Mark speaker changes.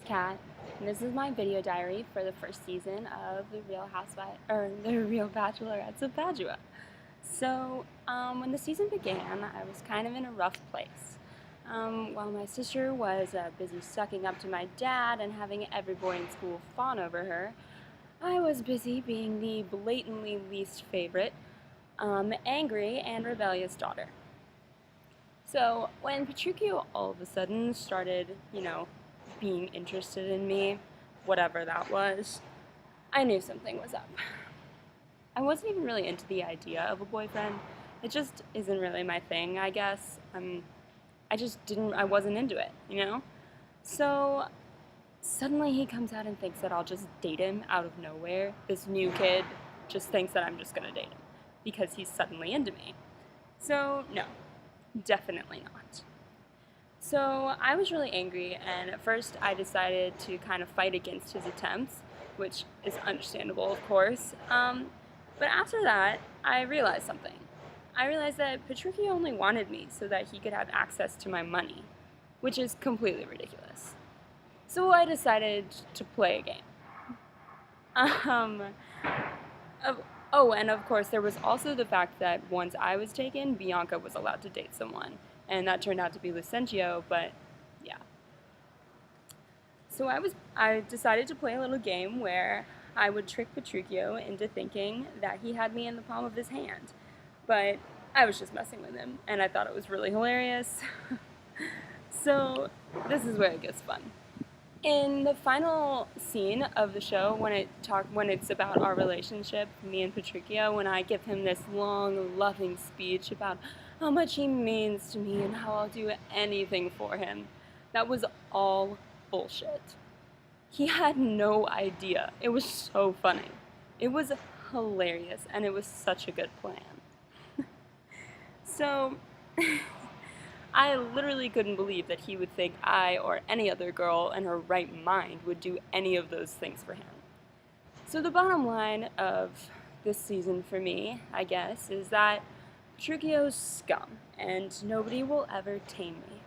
Speaker 1: Kat, and this is my video diary for the first season of The Real Housewives, or The Real Bachelorettes of Padua. When the season began, I was kind of in a rough place. While my sister was busy sucking up to my dad and having every boy in school fawn over her, I was busy being the blatantly least favorite, angry, and rebellious daughter. So when Petruchio all of a sudden started, being interested in me, whatever that was, I knew something was up. I wasn't even really into the idea of a boyfriend. It just isn't really my thing, I guess. I wasn't into it. So suddenly he comes out and thinks that I'll just date him out of nowhere. This new kid just thinks that I'm just gonna date him because he's suddenly into me. So, no, definitely not. So I was really angry, and at first I decided to kind of fight against his attempts, which is understandable, of course. But after that, I realized something. I realized that Petruchio only wanted me so that he could have access to my money, which is completely ridiculous. So I decided to play a game. Um, and of course, there was also the fact that once I was taken, Bianca was allowed to date someone, and that turned out to be Lucentio, but yeah. So I decided to play a little game where I would trick Petruchio into thinking that he had me in the palm of his hand, but I was just messing with him, and I thought it was really hilarious. So this is where it gets fun. In the final scene of the show, when it's about our relationship, me and Petruchio, when I give him this long, loving speech about how much he means to me and how I'll do anything for him, that was all bullshit. He had no idea. It was so funny. It was hilarious, and it was such a good plan. So, I literally couldn't believe that he would think I or any other girl in her right mind would do any of those things for him. So the bottom line of this season for me, I guess, is that Petruchio's scum, and nobody will ever tame me.